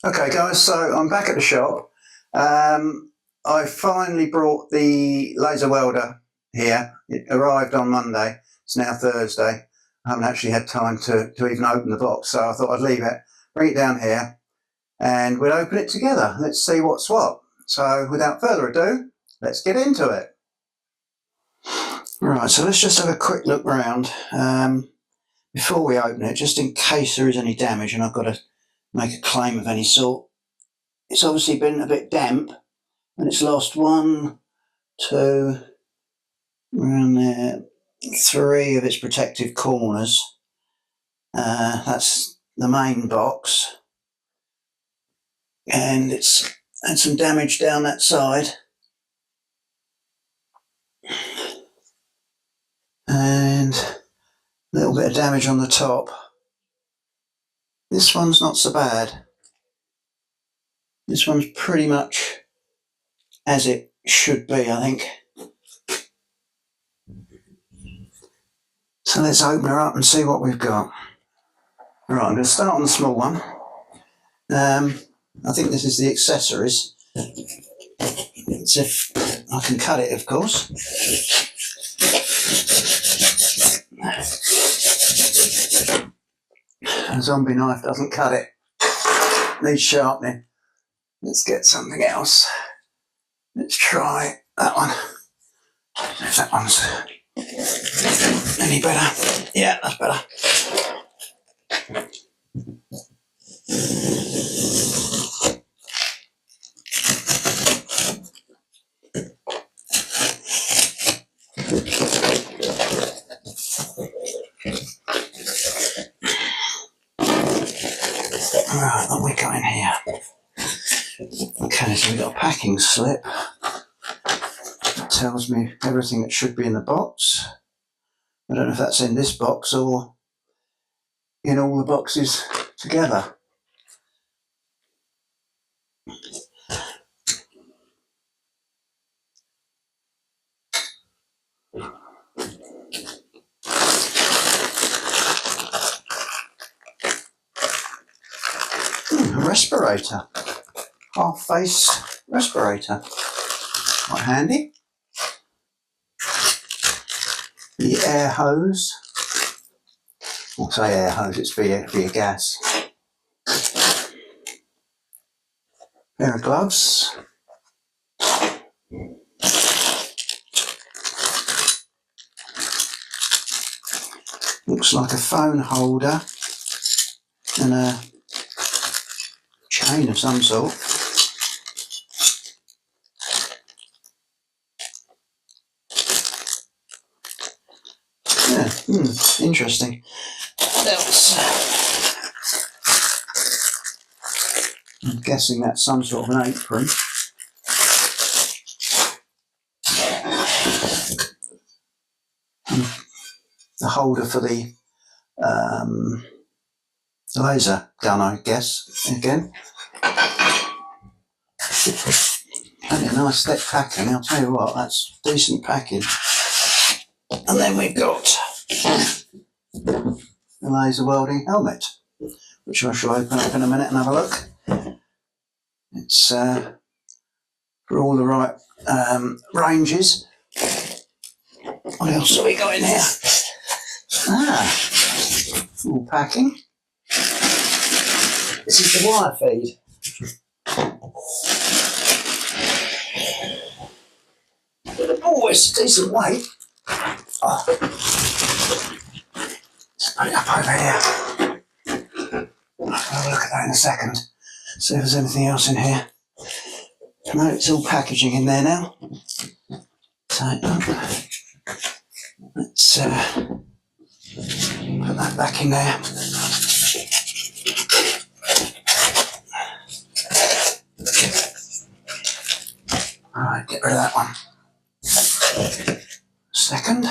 Okay guys, so I'm back at the shop. I finally brought the laser welder here. It arrived on Monday. It's now Thursday. I haven't actually had time to even open the box, so I thought I'd leave it, bring it down here, and we'll open it together. Let's see what's what. So without further ado, let's get into it. Right, so let's just have a quick look around before we open it, just in case there is any damage and I've got to make a claim of any sort. It's obviously been a bit damp and it's lost 1, 2, around there, 3 of its protective corners. That's the main box, and it's had some damage down that side, and a little bit of damage on the top. This one's not so bad. This one's pretty much as it should be, I think. So let's open her up and see what we've got. Right, I'm going to start on the small one. I think this is the accessories. It's if I can cut it, of course. A zombie knife doesn't cut it. Needs sharpening. Let's get something else. Let's try that one. If that one's any better. Yeah, that's better. Right, what we got in here? Okay, so we've got a packing slip. It tells me everything that should be in the box. I don't know if that's in this box or in all the boxes together. A respirator. Half-face respirator. Quite handy. The air hose. I'll say air hose, it's for your gas. Pair of gloves. Looks like a phone holder and a chain of some sort. Yeah, interesting. What else? I'm guessing that's some sort of an apron. The holder for the laser gun, I guess, again. And a nice thick packing, I'll tell you what, that's decent packing. And then we've got the laser welding helmet, which I shall open up in a minute and have a look. It's for all the right ranges. What else have we got in here? Full packing. This is the wire feed. Oh, it's a decent weight. Oh. Let's put it up over here. I'll have a look at that in a second. See if there's anything else in here. No, it's all packaging in there now. So, let's put that back in there. Alright, get rid of that one. Second.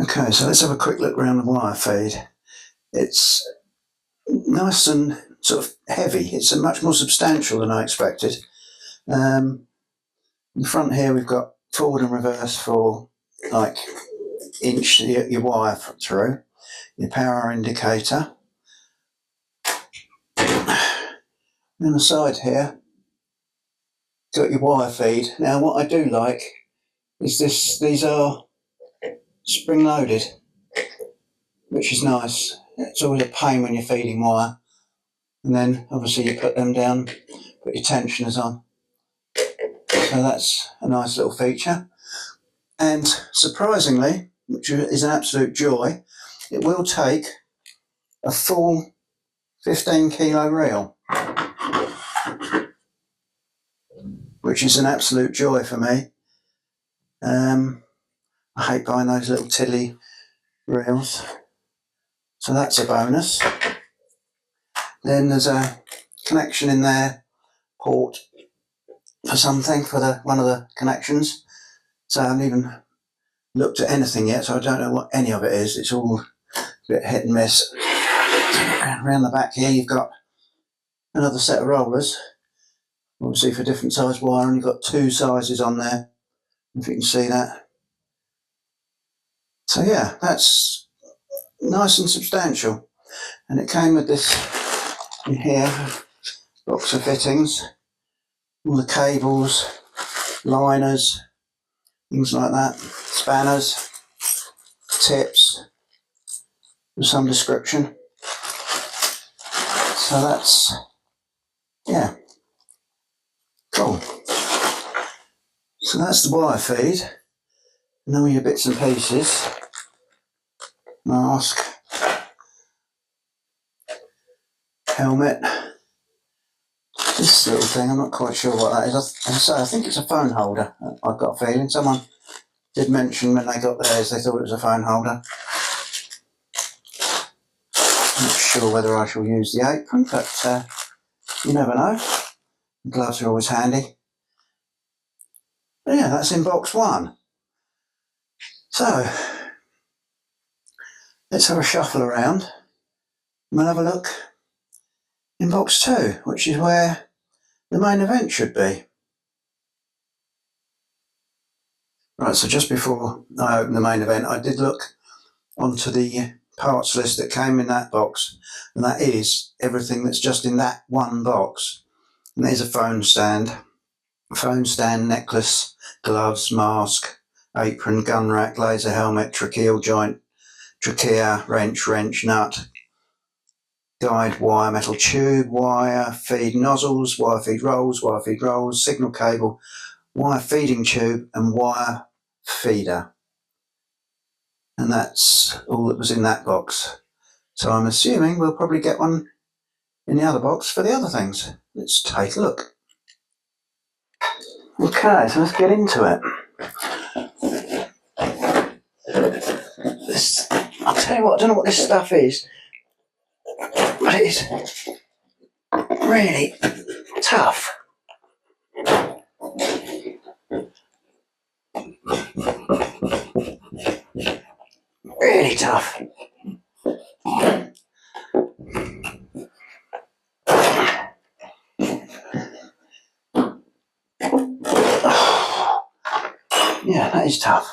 Okay, so let's have a quick look around the wire feed. It's nice and sort of heavy. It's much more substantial than I expected. In front here we've got forward and reverse for like inch your wire through. your power indicator. On the side here, got your wire feed. Now what I do like is these are spring loaded, which is nice. It's always a pain when you're feeding wire. And then obviously you put them down, put your tensioners on. So that's a nice little feature. And surprisingly, which is an absolute joy, it will take a full 15 kilo reel, which is an absolute joy for me. I hate buying those little tiddly reels, so that's a bonus. Then there's a connection in there, port for something, for one of the connections. So I haven't even looked at anything yet, so I don't know what any of it is. It's all a bit hit and miss. Around the back here you've got another set of rollers, obviously for different size wire, and you've got two sizes on there, if you can see that. So yeah, that's nice and substantial. And it came with this in here, box of fittings, all the cables, liners, things like that, spanners, tips, of some description. So that's, yeah, cool. So that's the wire feed, and all your bits and pieces, mask, helmet, this little thing, I'm not quite sure what that is. I think it's a phone holder, I've got a feeling. Someone did mention when they got theirs they thought it was a phone holder. Not sure whether I shall use the apron, but you never know. The gloves are always handy. But yeah, that's in box one. So let's have a shuffle around and we'll have a look in box two, which is where the main event should be. Right, so just before I open the main event, I did look onto the parts list that came in that box, and that is everything that's just in that one box. And there's a phone stand, necklace, gloves, mask, apron, gun rack, laser helmet, tracheal joint, trachea, wrench, nut, guide wire, metal tube, wire feed nozzles, wire feed rolls, signal cable, wire feeding tube, and wire feeder. And that's all that was in that box. So I'm assuming we'll probably get one in the other box for the other things. Let's take a look. Okay, so let's get into it. I'll tell you what, I don't know what this stuff is, but it is really tough. Really tough. Yeah, that is tough.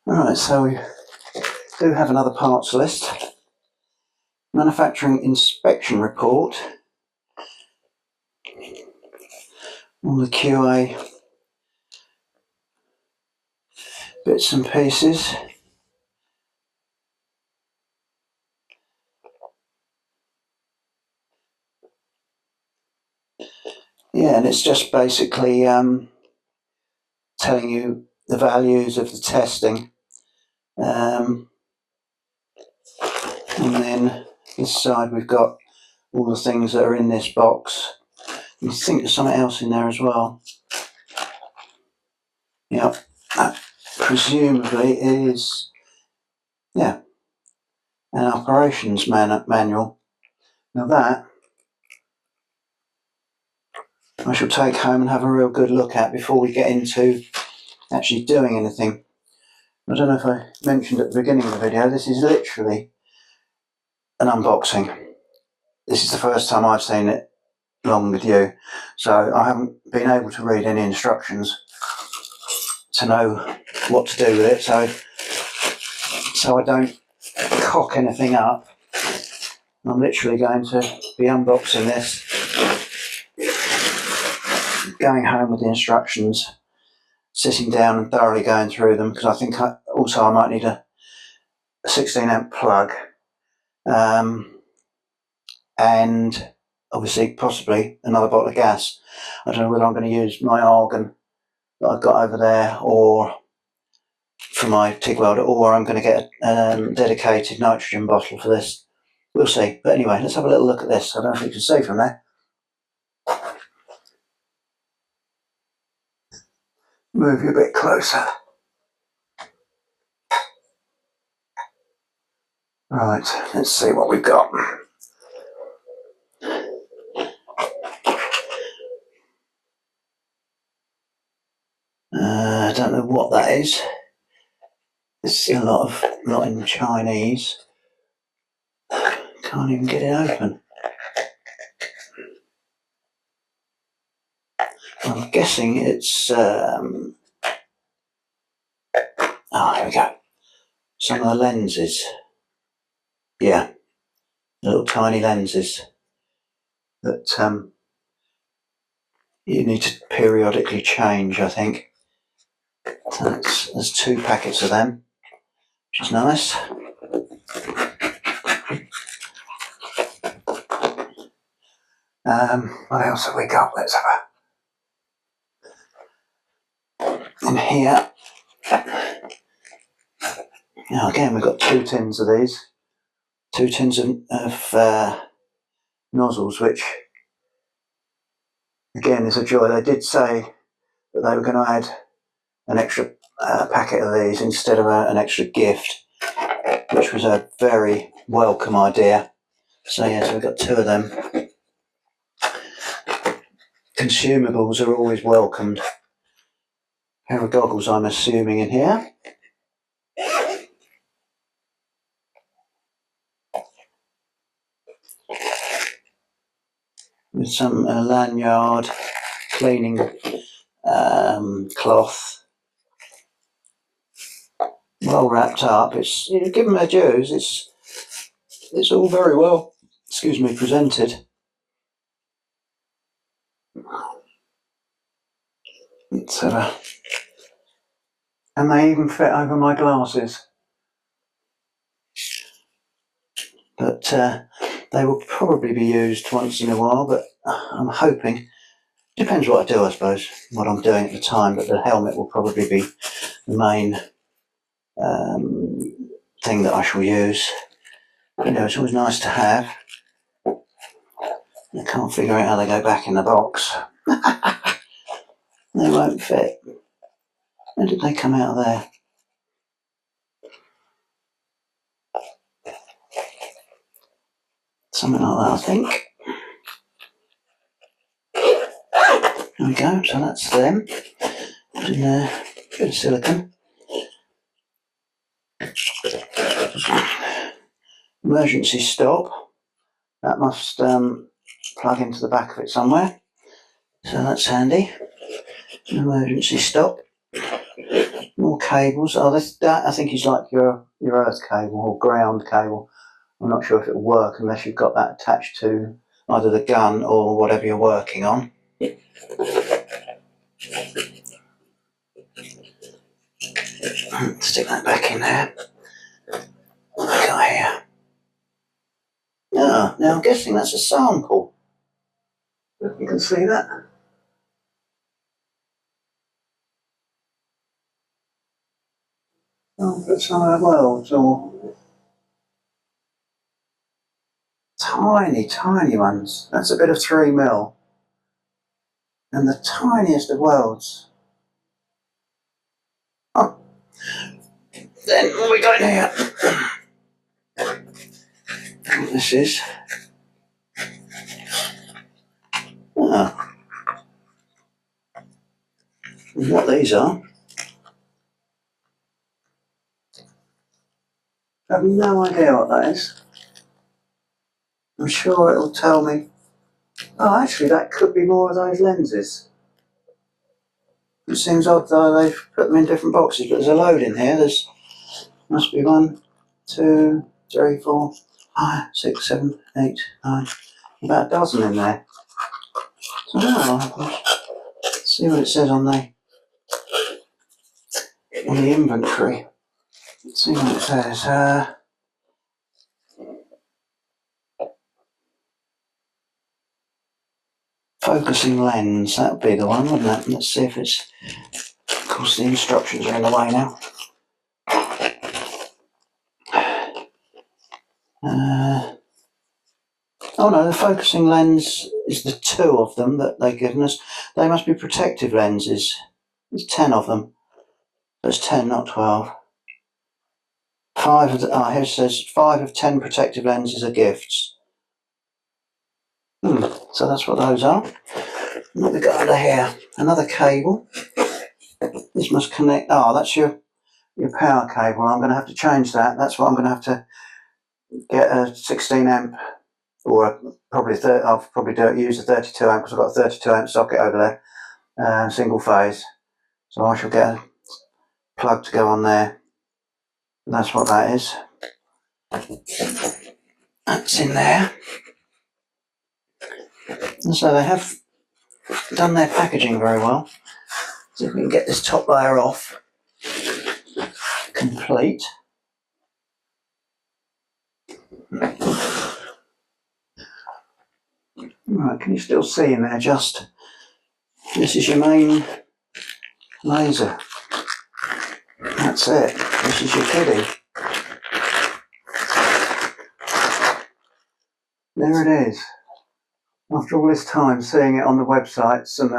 Right, so we do have another parts list. Manufacturing inspection report. All the QA bits and pieces. Yeah, and it's just basically telling you the values of the testing. And then this side we've got all the things that are in this box. I think there's something else in there as well. Yep, that presumably is, yeah, an operations manual. Now that I shall take home and have a real good look at before we get into actually doing anything. I don't know if I mentioned at the beginning of the video, this is literally an unboxing. This is the first time I've seen it along with you, so I haven't been able to read any instructions. to know what to do with it, so I don't cock anything up. I'm literally going to be unboxing this, going home with the instructions, sitting down and thoroughly going through them, because I think I might need a 16 amp plug, and obviously possibly another bottle of gas. I don't know whether I'm going to use my argon that I've got over there or for my TIG welder, or I'm going to get a dedicated nitrogen bottle for this. We'll see. But anyway, let's have a little look at this. I don't know if you can see from there. Move you a bit closer. Right, let's see what we've got. I don't know what that is. There's a lot in Chinese. Can't even get it open. I'm guessing it's oh, here we go. Some of the lenses. Yeah, little tiny lenses that you need to periodically change, I think. So there's 2 packets of them, which is nice. What else have we got? Let's have a... In here. Now again, we've got 2 tins of these. 2 tins of nozzles, which again is a joy. They did say that they were going to add an extra packet of these instead of an extra gift, which was a very welcome idea. So yeah, so we've got 2 of them. Consumables are always welcomed. A pair of goggles, I'm assuming, in here. With some lanyard, cleaning cloth. Well wrapped up. It's, you know, give them their dues. It's all very well, excuse me, presented. It's and they even fit over my glasses. But they will probably be used once in a while, but I'm hoping, depends what I do, I suppose, what I'm doing at the time, but the helmet will probably be the main thing that I shall use. You know, it's always nice to have. I can't figure out how they go back in the box. They won't fit. When did they come out of there? Something like that, I think. There we go, so that's them. Put in there a bit of silicone. Emergency stop. That must plug into the back of it somewhere. So that's handy. Emergency stop. More cables. Oh, that I think is like your earth cable or ground cable. I'm not sure if it'll work unless you've got that attached to either the gun or whatever you're working on. Stick that back in there. What have we got here? Ah, now I'm guessing that's a sample. If you can see that. Oh, but some of the welds, or tiny ones. That's a bit of 3mm. And the tiniest of welds. Oh. Then what we got here? What this is? Ah. What these are? I have no idea what that is. I'm sure it'll tell me. Oh, actually, that could be more of those lenses. It seems odd though they've put them in different boxes, but there's a load in here. There's must be 1, 2, 3, 4, 5, 6, 7, 8, 9, about a dozen in there. So let's see what it says on the inventory. Let's see what it says. Focusing lens, that would be the one, wouldn't it? Let's see if it's. Of course, the instructions are in the way now. Oh no, the focusing lens is the 2 of them that they've given us. They must be protective lenses. There's 10 of them. There's 10, not 12. 5 of the, here it says 5 of 10 protective lenses are gifts. So that's what those are. And what we got under here? Another cable. This must connect. Oh, that's your power cable. I'm going to have to change that. That's what I'm going to have to get a 16 amp, or probably I'll probably use a 32 amp because I've got a 32 amp socket over there, single phase. So I shall get a plug to go on there. And that's what that is. That's in there. And so they have done their packaging very well. See if we can get this top layer off. Complete. Right, can you still see in there just? This is your main laser. That's it. This is your kiddie. There it is. After all this time seeing it on the websites and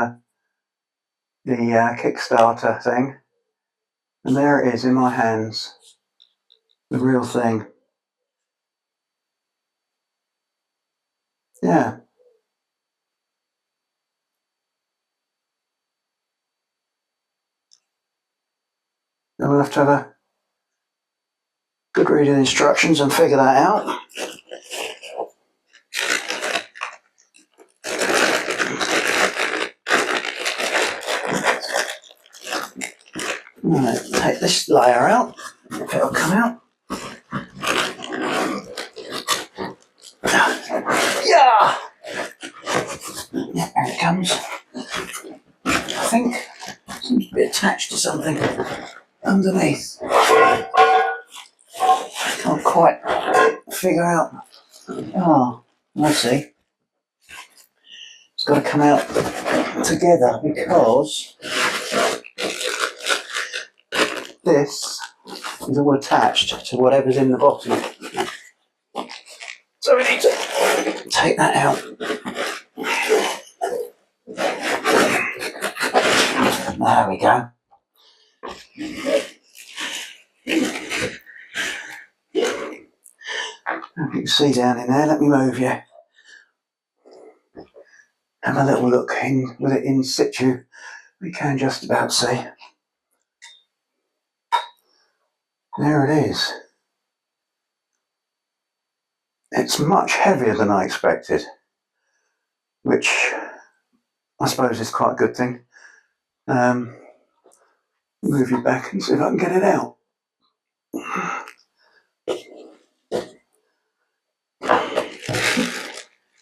the Kickstarter thing, and there it is in my hands. The real thing. Yeah. Then we'll have to have a good read of the instructions and figure that out. Right, take this layer out, if it'll come out. Yeah! Yeah, there it comes. I think it seems to be attached to something underneath. Can't quite figure out. Oh, I see. It's got to come out together because this is all attached to whatever's in the bottom. So we need to take that out. There we go. If you can see down in there, let me move you. Have a little look in with it in situ. We can just about see. There it is. It's much heavier than I expected, which I suppose is quite a good thing. Move you back and see if I can get it out.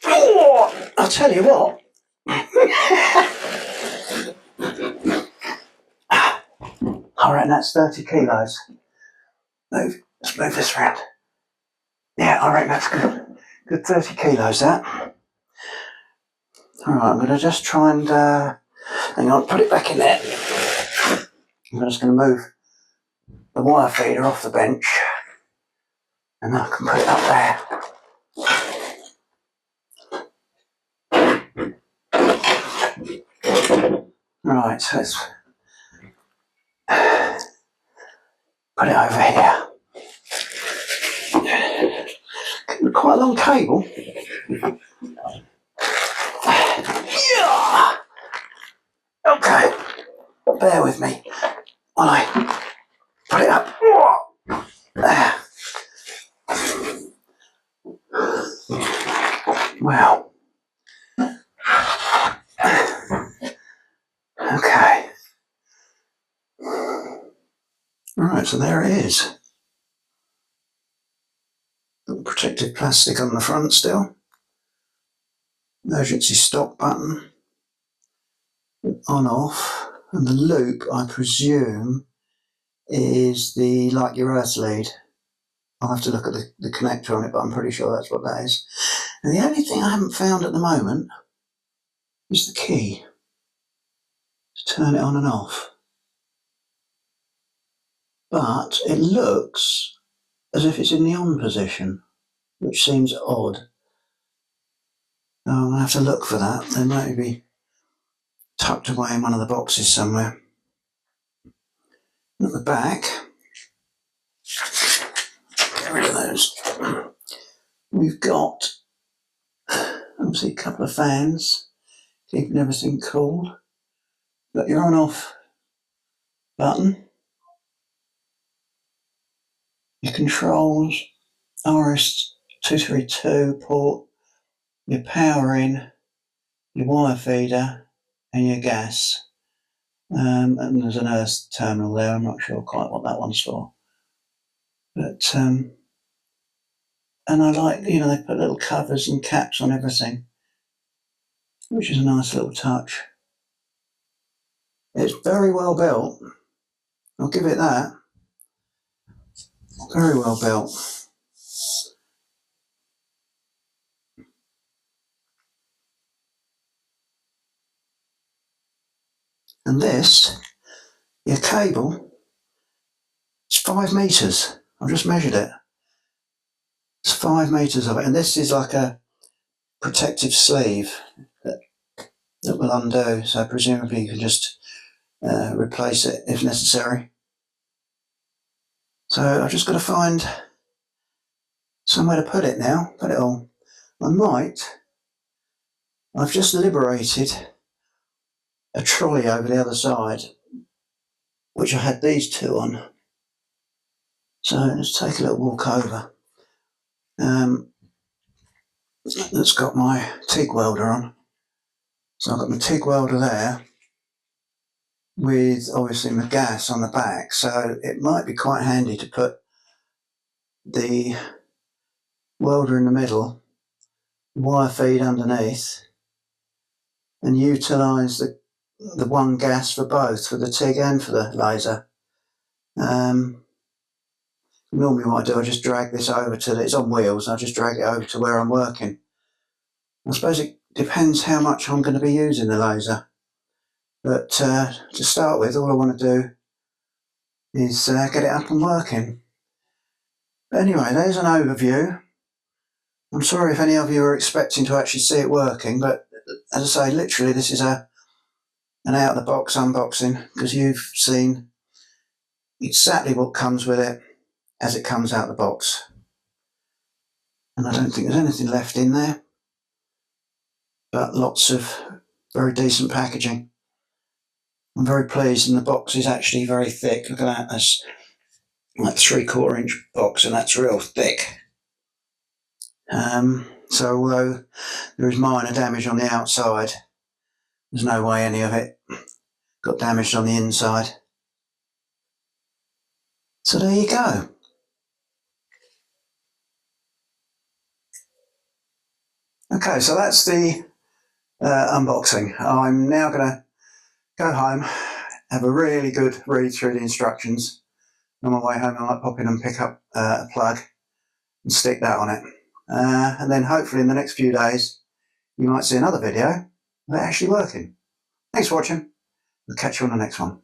Oh, I'll tell you what. I reckon that's 30 kilos. Let's move this round. Yeah, I reckon that's good. Good 30 kilos, that. Alright, I'm going to just try and, hang on, put it back in there. I'm just going to move the wire feeder off the bench. And I can put it up there. Right, so let's put it over here. Quite a long cable. Yeah. Okay, bear with me while I put it up. There. Wow. Okay. Right, so there it is. Little protective plastic on the front still. Emergency stop button. On off. And the loop, I presume, is the like your earth lead. I'll have to look at the connector on it, but I'm pretty sure that's what that is. And the only thing I haven't found at the moment is the key to turn it on and off. But it looks as if it's in the on position, which seems odd. I'm going to have to look for that. They might be tucked away in one of the boxes somewhere. At the back, get rid of those. We've got obviously a couple of fans, keeping everything cool. Got your on-off button. Your controls, RS-232 port, your power in, your wire feeder, and your gas. And there's an earth terminal there. I'm not sure quite what that one's for. But and I like, they put little covers and caps on everything, which is a nice little touch. It's very well built. I'll give it that. Very well built. And this, your cable, it's 5 meters. I've just measured it. It's 5 meters of it, and this is like a protective sleeve that will undo. So presumably you can just replace it if necessary. So I've just got to find somewhere to put it now. Put it all. I've just liberated a trolley over the other side, which I had these two on. So let's take a little walk over. That's got my TIG welder on. So I've got my TIG welder there with obviously my gas on the back. So it might be quite handy to put the welder in the middle, wire feed underneath, and utilise the one gas for both, for the TIG and for the laser. Normally what I do, I just drag this over to, it's on wheels, I just drag it over to where I'm working. I suppose it depends how much I'm going to be using the laser. But to start with, all I want to do is get it up and working. But anyway, there's an overview. I'm sorry if any of you are expecting to actually see it working, but as I say, literally this is an out-of-the-box unboxing, because you've seen exactly what comes with it as it comes out the box. And I don't think there's anything left in there, but lots of very decent packaging. I'm very pleased, and the box is actually very thick. Look at that, that's like 3/4 inch box, and that's real thick. So although there is minor damage on the outside, there's no way any of it got damaged on the inside. So there you go. Okay, so that's the unboxing. I'm now going to go home, have a really good read through the instructions. On my way home I might pop in and pick up a plug and stick that on it. And then hopefully in the next few days you might see another video of it actually working. Thanks for watching. We'll catch you on the next one.